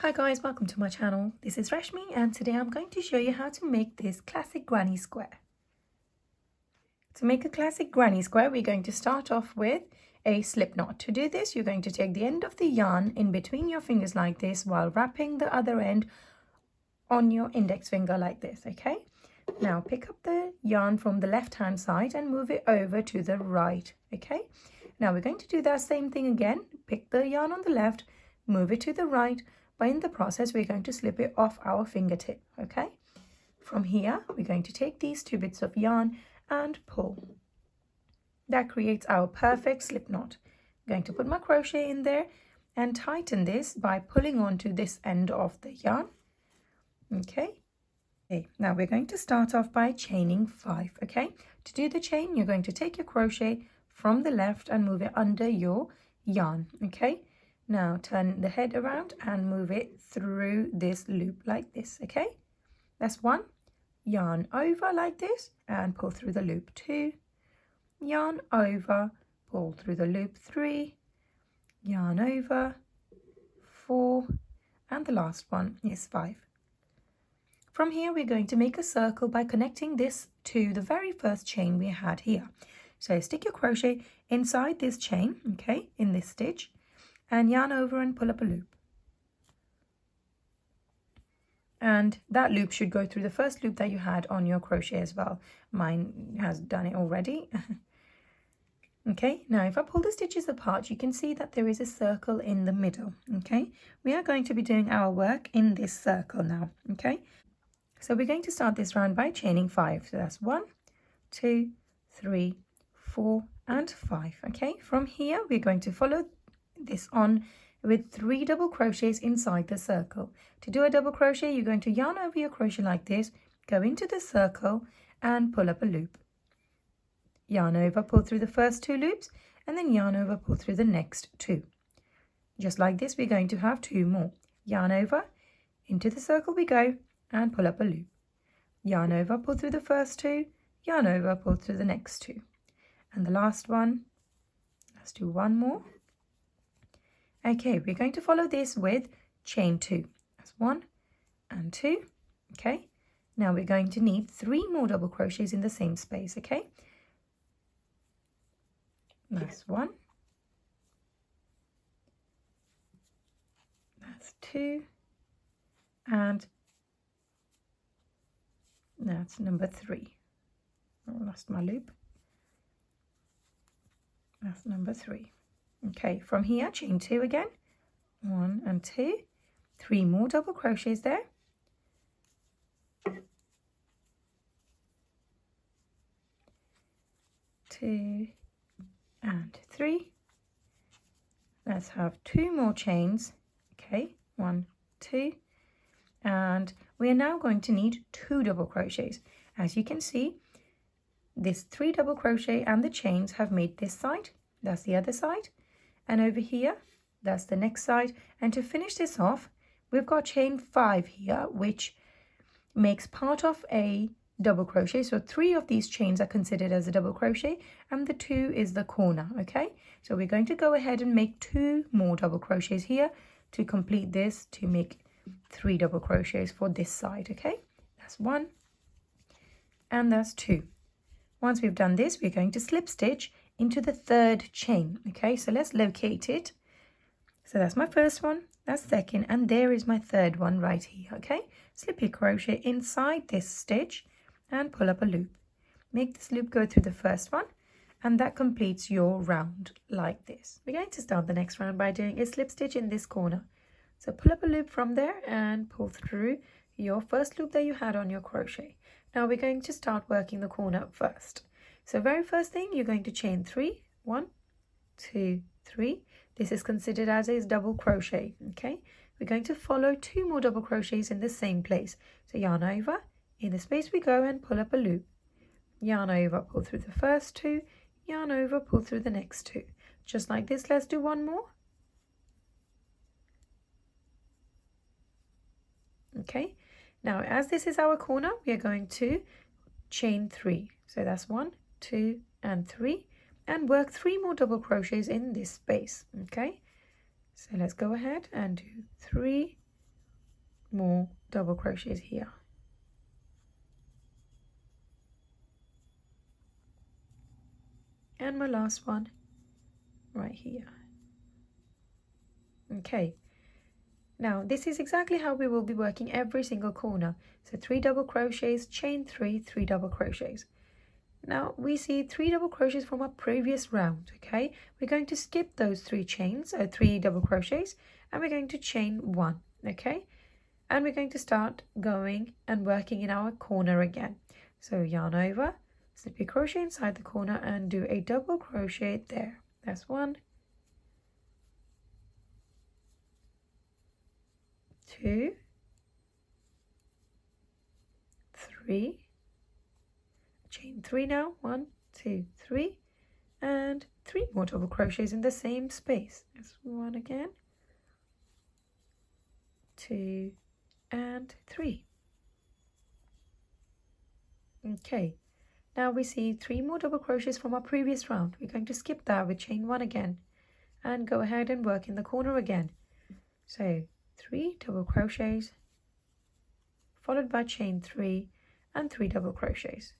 Hi guys, welcome to my channel. This is Rashmi and today I'm going to show you how to make this classic granny square. To make a classic granny square, we're going to start off with a slip knot. To do this, you're going to take the end of the yarn in between your fingers like this while wrapping the other end on your index finger like this, okay? Now pick up the yarn from the left hand side and move it over to the right, okay? Now we're going to do that same thing again. Pick the yarn on the left, move it to the right, but in the process we're going to slip it off our fingertip, okay? From here we're going to take these two bits of yarn and pull. That creates our perfect slip knot. I'm going to put my crochet in there and tighten this by pulling onto this end of the yarn, okay? Now we're going to start off by chaining 5, okay? To do the chain, you're going to take your crochet from the left and move it under your yarn, okay? Now turn the head around and move it through this loop like this, okay? That's 1. Yarn over like this and pull through the loop. 2. Yarn over, pull through the loop. 3. Yarn over. 4. And the last one is 5. From here, we're going to make a circle by connecting this to the very first chain we had here. So stick your crochet inside this chain, okay, in this stitch, and yarn over and pull up a loop. And that loop should go through the first loop that you had on your crochet as well. Mine has done it already. Okay, now if I pull the stitches apart, you can see that there is a circle in the middle, okay? We are going to be doing our work in this circle now, okay? So we're going to start this round by chaining 5. So that's 1, 2, 3, 4, and 5, okay? From here, we're going to follow this on with 3 double crochets inside the circle. To do a double crochet, you're going to yarn over your crochet like this, go into the circle and pull up a loop. Yarn over, pull through the first 2 loops, and then yarn over, pull through the next 2. Just like this, we're going to have 2 more. Yarn over, into the circle we go, and pull up a loop. Yarn over, pull through the first 2, yarn over, pull through the next 2. And the last one, let's do 1 more. Okay, we're going to follow this with chain 2. That's 1 and 2, okay? Now we're going to need 3 more double crochets in the same space, okay? That's 1. That's 2. And that's number 3. I lost my loop. That's number 3. Okay, from here, chain 2 again. 1 and 2. 3 more double crochets there. 2 and 3. Let's have 2 more chains. Okay, 1, 2. And we are now going to need 2 double crochets. As you can see, this 3 double crochet and the chains have made this side. That's the other side. And over here, that's the next side. And to finish this off, we've got chain 5 here, which makes part of a double crochet. So 3 of these chains are considered as a double crochet, and the 2 is the corner, okay? So we're going to go ahead and make 2 more double crochets here to complete this, to make 3 double crochets for this side, okay? That's 1, and that's 2. Once we've done this, we're going to slip stitch into the 3rd chain, okay? So let's locate it. So that's my first one, that's second, and there is my 3rd one right here, okay? Slip your crochet inside this stitch and pull up a loop. Make this loop go through the first one, and that completes your round like this. We're going to start the next round by doing a slip stitch in this corner. So pull up a loop from there and pull through your first loop that you had on your crochet. Now we're going to start working the corner first. So very first thing, you're going to chain 3. 1, 2, 3. This is considered as a double crochet, okay? We're going to follow 2 more double crochets in the same place. So yarn over, in the space we go and pull up a loop. Yarn over, pull through the first 2, yarn over, pull through the next 2. Just like this, let's do 1 more. Okay, now as this is our corner, we are going to chain 3. So that's 1, 2, and 3, and work 3 more double crochets in this space, okay? So let's go ahead and do 3, more double crochets here. And my last one right here. Okay, now this is exactly how we will be working every single corner. So 3 double crochets, chain 3, 3 double crochets. Now we see 3 double crochets from our previous round. Okay, we're going to skip those 3 chains, 3 double crochets, and we're going to chain 1. Okay, and we're going to start going and working in our corner again. So yarn over, slip your crochet inside the corner and do a double crochet there. That's 1, 2, 3, chain 3 now, 1, 2, 3, and 3 more double crochets in the same space. That's 1 again, 2, and 3. Okay, now we see 3 more double crochets from our previous round. We're going to skip that with chain 1 again and go ahead and work in the corner again. So 3 double crochets followed by chain 3 and 3 double crochets.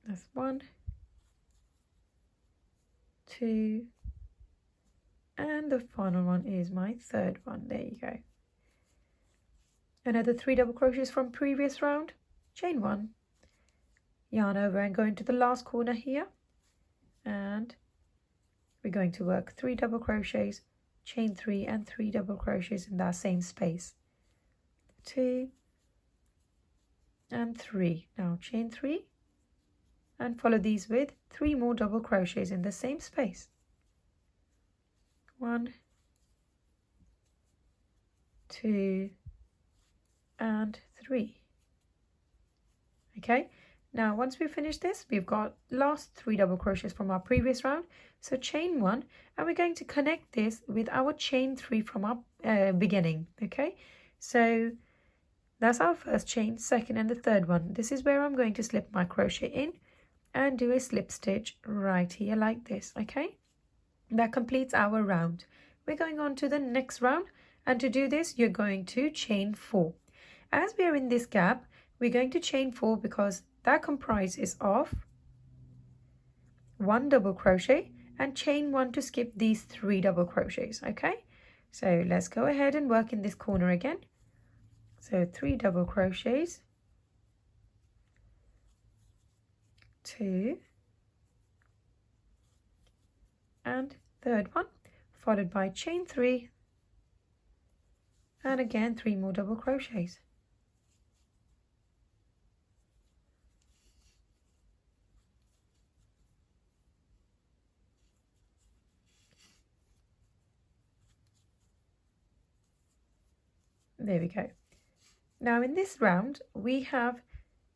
That's 1, 2, and the final one is my third one. There you go. Another 3 double crochets from previous round, chain 1, yarn over and go into the last corner here, and we're going to work 3 double crochets, chain 3 and 3 double crochets in that same space. 2 and 3. Now chain 3 and follow these with 3 more double crochets in the same space. 1, 2, and 3. Okay, now once we finish this, we've got last 3 double crochets from our previous round. So chain 1, and we're going to connect this with our chain 3 from our beginning. Okay, so that's our first chain, second and the third one. This is where I'm going to slip my crochet in and do a slip stitch right here like this. Okay, that completes our round. We're going on to the next round, and to do this you're going to chain 4. As we are in this gap, we're going to chain 4 because that comprises of 1 double crochet and chain 1 to skip these 3 double crochets. Okay, so let's go ahead and work in this corner again. So 3 double crochets, 2, and third one, followed by chain 3 and again 3 more double crochets. There we go. Now in this round we have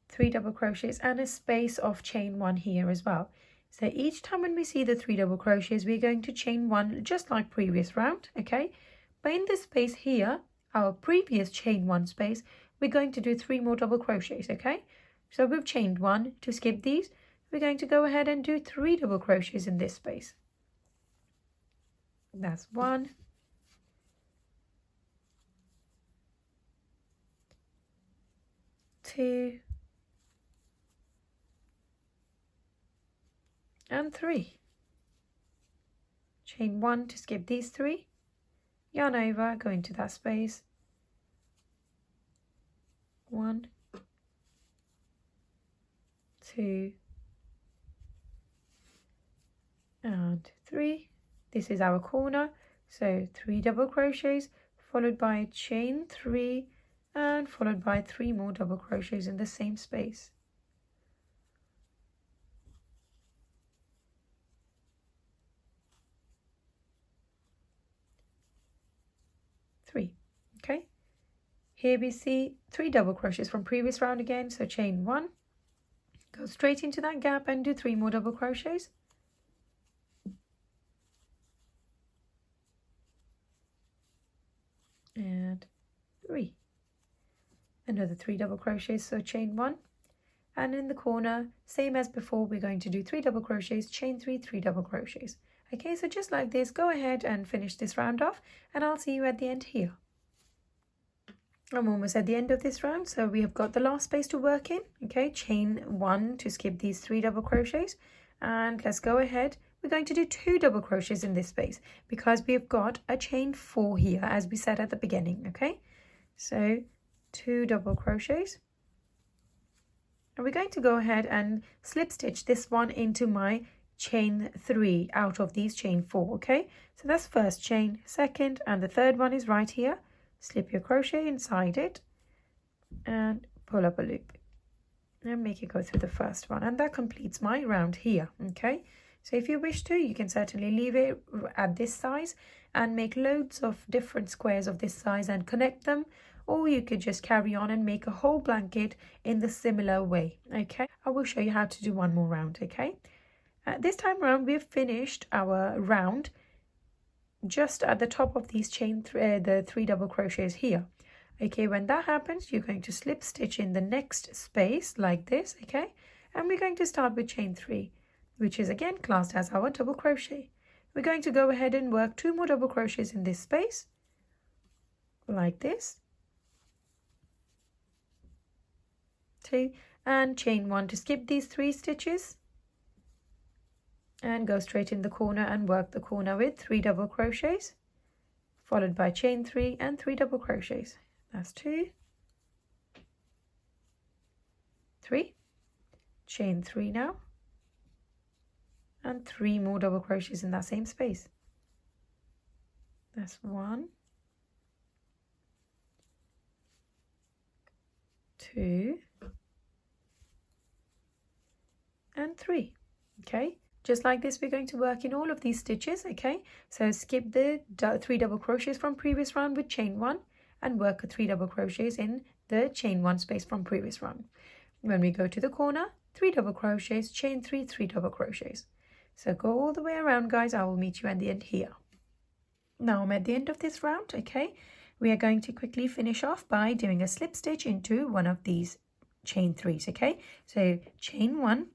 3 double crochets and a space of chain 1 here as well. So each time when we see the 3 double crochets, we're going to chain 1 just like previous round. Okay, but in this space here, our previous chain 1 space, we're going to do 3 more double crochets. Okay, so we've chained 1 to skip these. We're going to go ahead and do 3 double crochets in this space. That's 1, 2, and 3. Chain 1 to skip these 3, yarn over, go into that space, 1, 2, and 3. This is our corner, so 3 double crochets followed by chain 3 and followed by 3 more double crochets in the same space. Okay, here we see 3 double crochets from previous round again, so chain 1, go straight into that gap and do 3 more double crochets, and 3, another 3 double crochets, so chain 1 and in the corner, same as before, we're going to do 3 double crochets, chain 3, 3 double crochets. Okay, so just like this, go ahead and finish this round off, and I'll see you at the end here. I'm almost at the end of this round, so we have got the last space to work in. Okay, chain 1 to skip these 3 double crochets, and let's go ahead. We're going to do 2 double crochets in this space because we've got a chain 4 here as we said at the beginning. Okay, so 2 double crochets, and we're going to go ahead and slip stitch this one into my chain 3 out of these chain 4. Okay, so that's first chain, second, and the third one is right here. Slip your crochet inside it and pull up a loop and make it go through the first one, and that completes my round here. Okay, so if you wish to, you can certainly leave it at this size and make loads of different squares of this size and connect them, or you could just carry on and make a whole blanket in the similar way. Okay, I will show you how to do one more round. Okay, this time around we've finished our round just at the top of these the 3 double crochets here. Okay, when that happens, you're going to slip stitch in the next space like this. Okay, and we're going to start with chain 3, which is again classed as our double crochet. We're going to go ahead and work 2 more double crochets in this space like this, 2, and chain 1 to skip these 3 stitches, and go straight in the corner and work the corner with 3 double crochets, followed by chain 3 and 3 double crochets. That's 2, 3, chain 3 now, and 3 more double crochets in that same space. That's 1, 2, and 3. Okay, just like this, we're going to work in all of these stitches. Okay, so skip the 3 double crochets from previous round with chain 1 and work 3 double crochets in the chain 1 space from previous round. When we go to the corner, 3 double crochets, chain 3, 3 double crochets. So go all the way around, guys. I will meet you at the end here. Now I'm at the end of this round. Okay, we are going to quickly finish off by doing a slip stitch into one of these chain 3s. Okay, so chain 1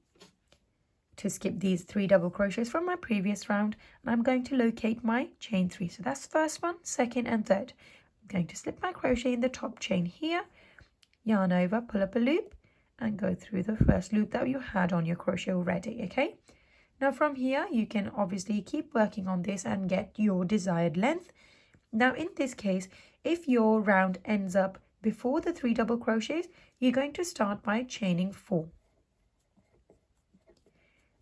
to skip these 3 double crochets from my previous round, and I'm going to locate my chain 3. So that's first one, second, and third. I'm going to slip my crochet in the top chain here, yarn over, pull up a loop, and go through the first loop that you had on your crochet already. Okay, now from here you can obviously keep working on this and get your desired length. Now in this case, if your round ends up before the 3 double crochets, you're going to start by chaining 4,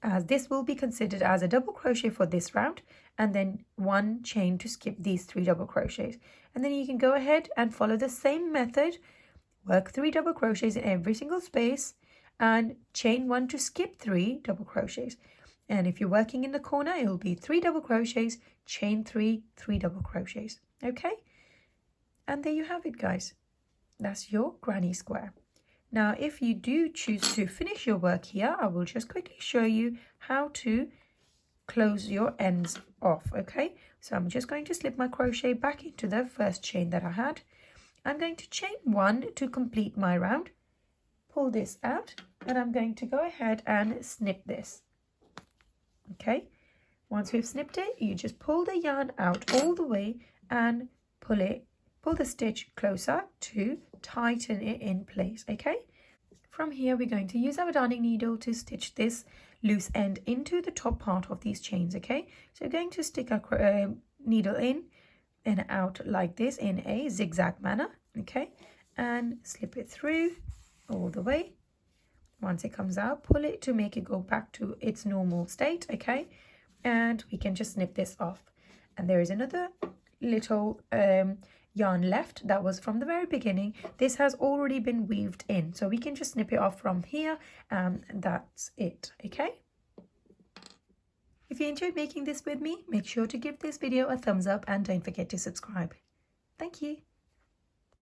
as this will be considered as a double crochet for this round, and then 1 chain to skip these 3 double crochets. And then you can go ahead and follow the same method, work 3 double crochets in every single space and chain 1 to skip 3 double crochets. And if you're working in the corner, it will be 3 double crochets, chain 3, 3 double crochets. Okay, and there you have it, guys. That's your granny square. Now, if you do choose to finish your work here, I will just quickly show you how to close your ends off. Okay, so I'm just going to slip my crochet back into the first chain that I had. I'm going to chain 1 to complete my round, pull this out, and I'm going to go ahead and snip this. Okay, once we've snipped it, you just pull the yarn out all the way and pull the stitch closer to tighten it in place. Okay, from here we're going to use our darning needle to stitch this loose end into the top part of these chains. Okay, so we're going to stick our needle in and out like this in a zigzag manner. Okay, and slip it through all the way. Once it comes out, pull it to make it go back to its normal state. Okay, and we can just snip this off. And there is another little yarn left that was from the very beginning. This has already been weaved in, so we can just snip it off from here, and that's it. Okay, if you enjoyed making this with me, make sure to give this video a thumbs up and don't forget to subscribe. Thank you.